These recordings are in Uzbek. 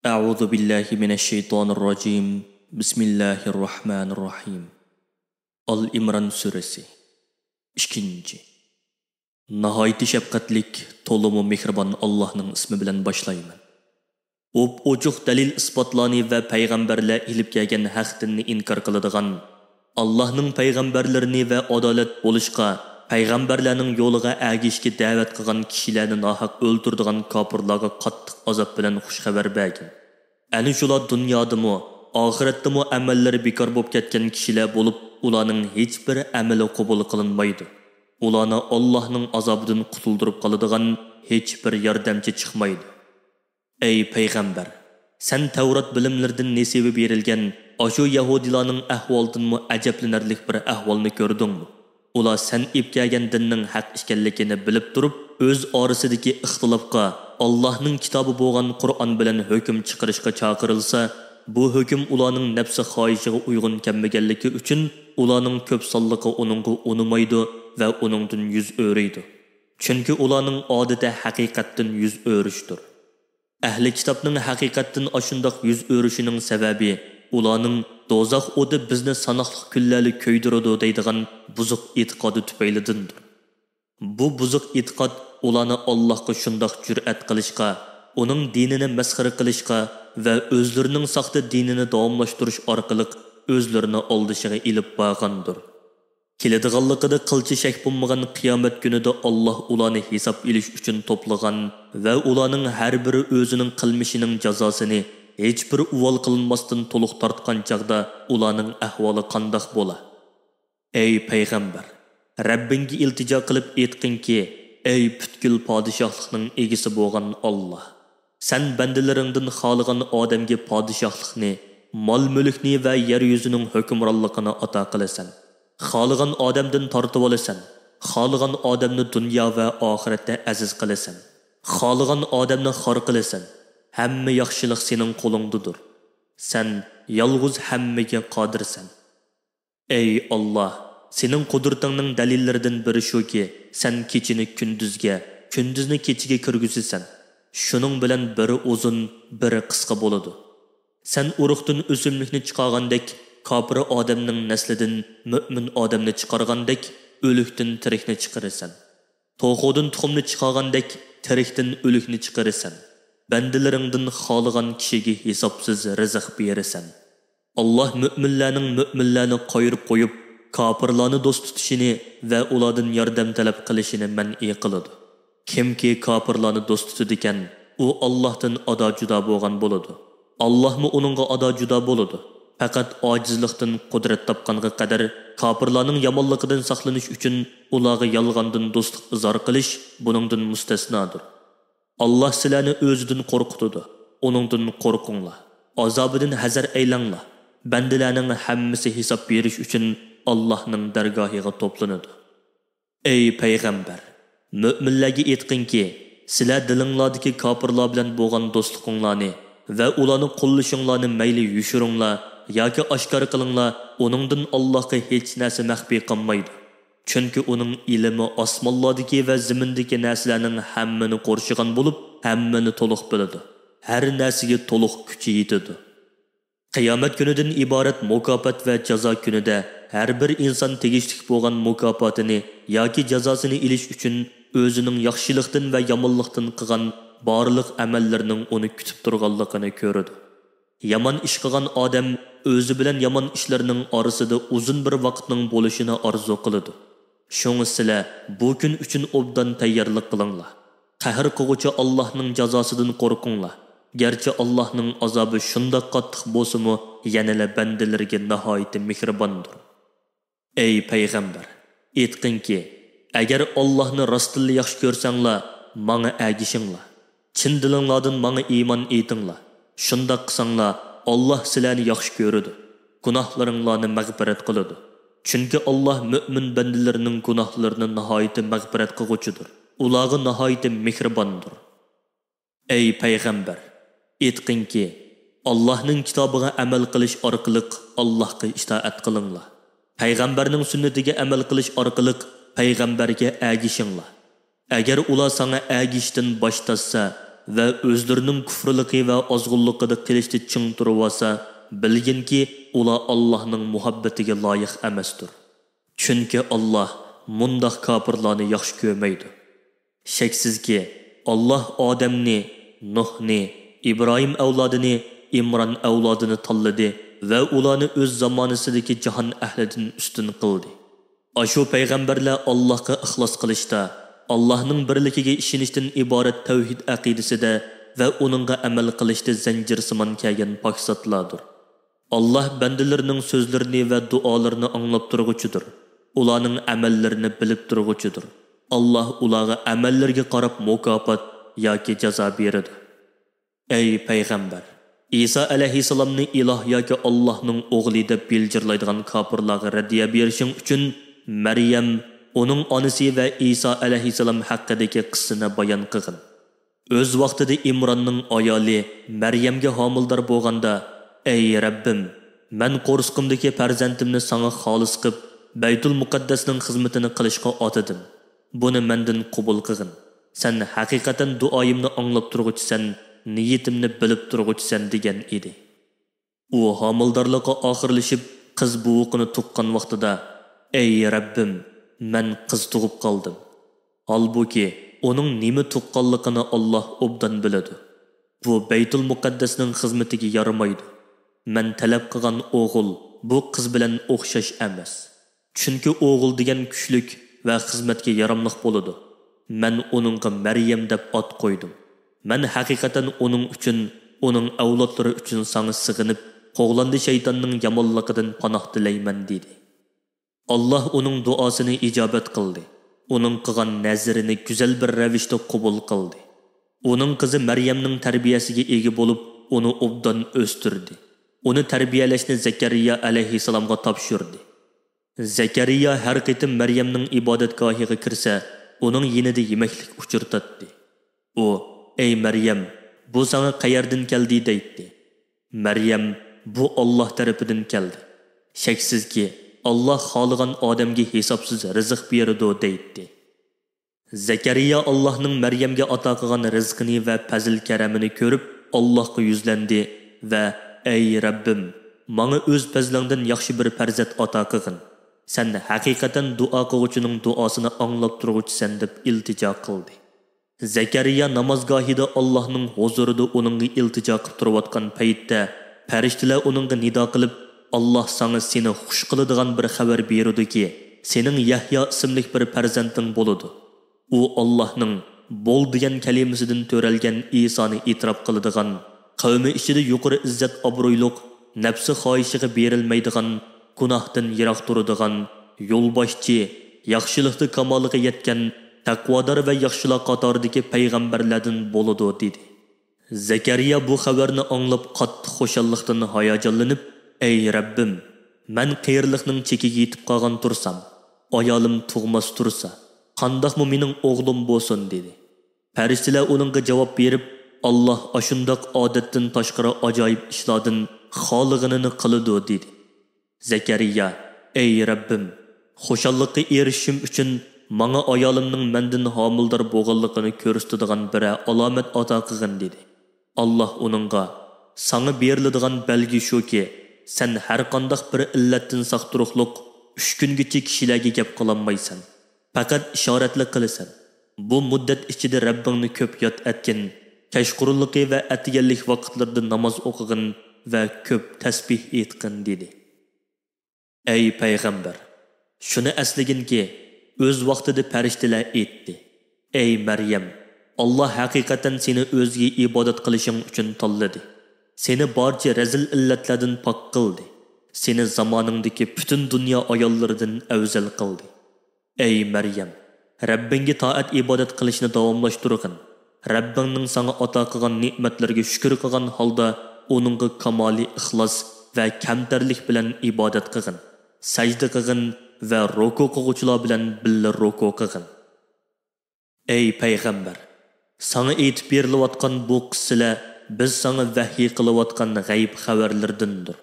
أعوذ بالله من الشيطان الرجيم بسم الله الرحمن الرحيم Al-İmran suresi 2. Nahayeti şefkatlik, tolumu mihriban Allah'ның ismi bilen başlayman. Oçuq dalil ispatlani ve peygamberle ilip gelgen haq dinni inkar kılıdığan, Allah'ның peygamberlerini ve adalet bolışqa, peygamberlerinin yoluğa ergişki davet kıgan kişilerini nahaq öldürdüğün kapırlarga qattiq azap bilen xush xabar bergin. Ani şular dünyadımı, ahiretdimi amelleri bekar bop ketken kişiler bolup, ularning hech bir amali qabul qilinmaydi. Ularni Allohning azobidan qutuldirib qoladigan hech bir yordamchi chiqmaydi. Ey payg'ambar, sen Tavrat bilimlaridan nasibi berilgan ashu yahudilarning ahvolidan ajablanarlik bir ahvolni ko'rdingmi? Ular sen ipkagan dinning haq ekanligini bilib turib, o'z orasidagi ixtilofga Allohning kitobi bo'lgan Qur'on bilan hukm chiqarishga chaqirilsa, bu hüküm ularning nafsi xohishiga uyg'un kelmaganligi uchun ularning ko'p sonligi uningga unimaydi va uningdan yuz o'raydi. Chunki ularning odati haqiqatdan yuz o'rishdir. Ahli kitobning haqiqatdan ashundoq yuz o'rishining sababi ularning dozoq o'di bizni sanoqli kunlarga ko'ydiradi deydigan buzuq e'tiqodi tufaylidandir. Bu buzuq e'tiqod ularni Allohga shundoq jur'at qilishga, uning dinini masxara qilishga ve özlerinin saxta dinini davamlaştırış arqılıq özlerini aldışıga ilip bağandır. Keladiganligida qilchi shak bo'lmagan qiyomat kunida Alloh ularni hisob ilish uchun to'plagan va ularning har biri o'zining qilmishining jazosini hech bir uvol qilinmasdan to'liq tortgan chaqda ularning ahvoli qandoq bo'la? Ey payg'ambar, Rabbingga iltijo qilib aytqinki, ey butkul podshohlikning egisi bo'lgan Alloh, sen bandalaringdan xoligan odamga podshohlikni, mol-mulkni va yer yuzining hukmronligini ato qilasan. Xoligan odamdan tortib olasan. Xoligan odamni dunyo va oxiratda aziz qilasan. Xoligan odamni xor qilasan. Hamma yaxshilik sening qo'lingdadir. Sen yolg'iz hammaga qodirsan. Ey Alloh, sening qudratingning dalillaridan biri shuki, sen kechini kunduzga, kunduzni kechiga kirgizasan. Şunun bilen biri uzun, biri qisqa bo'ladi. Sen uruqdan o'simlikni chiqargandek, kafir odamning naslidan mu'min odamni chiqargandek, o'likdan tirikni chiqarasan. To'g'udan tuxumni chiqargandek, tirikdan o'likni chiqarasan. Bandalaringdan xoligan kishiga hisobsiz rizq berasan. Alloh mu'minlarni qo'yib qo'yib, kafirlarni do'st tutishini va ulardan yordam talab qilishini man'iy qiladi. Kimki kafirlarni do'st tutadigan, u Allohdan ado juda bo'lgan bo'ladi. Allohmi uningga ado juda bo'ladi. Faqat ojizlikdan qudrat topganga qadar kafirlarning yomonligidan saqlanish uchun ularga yolg'ondan do'stlik izhor qilish buningdan mustasnodir. Alloh sizlarni o'zidan qo'rqitadi. Uningdan qo'rqinglar. Azobidan hazar aylanglar. Bandalarning hammasi hisob berish uchun Allohning dargohiga to'planadi. Ey payg'ambar, müminlerge etkinki, sizler dilinglardaki kafirlar bilen boğan dostluğunlarını ve ulanı qollışınlarını meyli yüşürünlar, yoki aşkar qilinglar, onundan Allah'a hiç narsa maxfi qilmaydi. Çünkü onun ilmi osmonlardagi ve zimindagi narsalarning hammani qo'rshigan bo'lib, hammani to'liq biladi. Har narsaga to'liq kuchi yetadi. Qiyomat kunidan iborat mukofot va jazo kunida har bir inson tegishli bo'lgan mukofotini yoki jazosini ilish uchun o'zining yaxshilikdan va yomonlikdan qilgan barliq amallarining uni kutib turganligini ko'radi. Yomon ish qilgan odam o'zi bilan yomon ishlarning orasida uzun bir vaqtning bo'lishini orzu qiladi. Shunga sizlar bu kun uchun obdan tayyorlik qilinglar. Qahr qiluvchi Allohning jazosidan qo'rqinglar. Gerçi Allah'ның azabı şunda qattiq bo'lsa-mu, yanala bandalarga nihoyat mehribondir. Ey payg'ambar, aytqinki, agar Allohni rostli yaxshi ko'rsanglar, menga agishinglar. Chin dilinglardan menga iymon etinglar. Shunda qilsanglar, Alloh sizlarni yaxshi ko'radi. Gunohlaringlarni mag'firat qiladi. Chunki Alloh mu'min bandalarining gunohlarini nihoyat mag'firat qiluvchidir. Ularga nihoyat mehribondir. Ey payg'ambar, aytqinki, Allohning kitobiga amal qilish orqali Allohga itoat qilinglar. Payg'ambarning sunnatiga amal qilish orqali payg'ambarga agishinglar. Agar ular sana agishdan bosh tassa va o'zlarining kufrligi va ozg'unligida qilishda ching turib olsa, bilginki ular Allohning muhabbatiga loyiq emasdir. Chunki Alloh mundaq kofirlarni yaxshi ko'rmaydi. Shaksizki Alloh Odamni, Nuhni, İbrahim avlodini, İmron avlodini tanladi va ularni o'z zamonasidagi jahon ahlidan ustun qildi. Ashu payg'ambarlar Allohga ixlos qilishda, Allohning birligiga ishonishdan iborat tavhid aqidasida va uningga amal qilishda zanjirsimon kelgan pokzotlardir. Allah bandalarining so'zlarini va duolarini anglab turg'uchidir. Ularning amallarini bilib turg'uchidir. Allah ularga amallarga qarab mukofot yoki jazo beradi. Ey payg'ambar, İsa alayhissalomni iloh yoki Allohning o'g'li deb biljirlaydigan kofirlarga radiya berishing uchun Maryam, uning onasi va İsa alayhissalom haqidagi qissani bayon qilgan. O'z vaqtida İmronning ayoli Maryamga homildor bo'lganda, ey Rabbim, men qo'rsqimdagi farzandimni sana xolis qilib, Baytul Muqaddasning xizmatini qilishga otadim. Buni mendan qabul qilgin. Sen haqiqatan duoyimni anglab turg'uchisan, niyatimni bilib turg'uchisan degan edi. U homildorlikqa oxirlashib, qiz buvuqini tuqqan vaqtida, ey Rabbim, men qiz tug'ib qoldim. Halbuki uning nima tuqqanligini Alloh obdan biladi. Bu Baytul Muqaddasning xizmatiga yaramaydi. Men talab qilgan o'g'il bu qiz bilan o'xshash emas. Chunki o'g'il degan kuchlik va xizmatga yaramliq bo'ladi. Men uningga Maryam deb ot qo'ydim. Men haqiqatan uning uchun, uning avlodlari uchun sana sig'inib, qo'g'landi shaytonning yomonligidan panoh tilayman dedi. Allah uning duosini ijobat qildi. Uning qilgan nazarini go'zal bir ravishda qabul qildi. Uning qizi Maryamning tarbiyasiga ega bo'lib, uni obdan o'stirdi. Uni tarbiyalashni Zakariya alayhissalomga topshirdi. Zakariya har qitim Maryamning ibodatgohiga kirsa, uning yinida yemaklik uchirtatdi. U, ey Maryam, bu sana qayerdan keldi deydi. Maryam, bu Alloh tarafidan keldi. Shaksizki Allah xohlagan odamga hisobsiz rizq beradi deydi. Zakariya Allohning Maryamga ato qilgan rizqini va fazil karamini ko'rib, Allohga yuzlandi va ey Rabbim, menga o'z fazlingdan yaxshi bir farzand ato qilgin. Sen haqiqatan duo qiluvchining duosini anglab turg'uchisan deb iltijo qildi. Zakariya namozgohida Allohning huzurida uningga iltijo qilib turayotgan paytda farishtalar uningga nido qilib, Allah sana seni xush qiladigan bir xabar berudiki, sening Yahyo ismli bir farzanding bo'ladi. U Allohning bo'l degan kalimasidan to'ralgan Isoni e'tirof qiladigan, qavmi ichida yuqori izzat obro'yliq, nafsi xohishiga berilmaydigan, gunohdan yiroq turadigan, yo'lboshchi, yaxshilikda kamoliga yetgan, taqvodor va yaxshilar qatoridagi payg'ambarlardan bo'ladi dedi. Zakariya bu xabarni anglab qattiq xushallikdan hayajonlanib, ey Rabbim, men qiyirlikning chekiga yetib qolgan tursam, ayolim tug'mas tursa, qandoqmi mening o'g'lim bo'lsin dedi. Farishtalar uningga javob berib, Alloh ashundoq odatdan tashqari ajoyib ishlardan xolig'ini qiladi dedi. Zakariya, ey Rabbim, xushallikqa erishishim uchun menga ayolimning mendan homildor bo'lganligini ko'rsatadigan bir alomat ato qilgin dedi. Alloh uningga, sana beriladigan belgi shuki, sen har qanday bir illatdan saqturuqliq 3 kungacha kishilarga gap qilolmaysan. Faqat ishoratli qilasan. Bu muddat ichida Rabbingni ko'p yod etgin, kashqurunligi va atiganlik vaqtlarida namoz o'qigin va ko'p tasbih aytgin dedi. Ey payg'ambar, shuni aslaginki, o'z vaqtida farishtalar aytdi. Ey Maryam, Alloh haqiqatan seni o'ziga ibodat qilishing uchun tanladi. Seni barcha razil illatlardan pok qildi. Seni zamoningdagi butun dunyo ayollaridan afzal qildi. Ey Maryam, Rabbingga toat ibodat qilishni davomlashtirgin. Rabbingning sana ato qilgan ne'matlarga shukr qilgan holda uningga kamoli ixlos va kamtarlik bilan ibodat qilgin. Sajda qilgin va ruku qiluvchilar bilan birga ruku qilgin. Ey payg'ambar, sana aytib berilayotgan bu qissalar biz sana vahiy qilayotgan g'ayb xabarlardandir.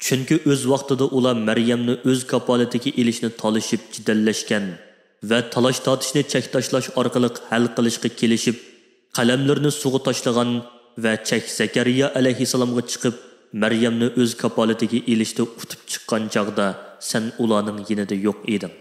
Chunki o'z vaqtida ular Maryamni o'z kapolatiga elishni talishib jidallashgan va talash tortishni chek tashlash orqali hal qilishga kelishib, qalamlarni suvga tashlagan va chak Zakariya alayhissalomga chiqib Maryamni o'z kapolatiga elishda utib chiqqan chaqda sen ularning yinida yo'q eding.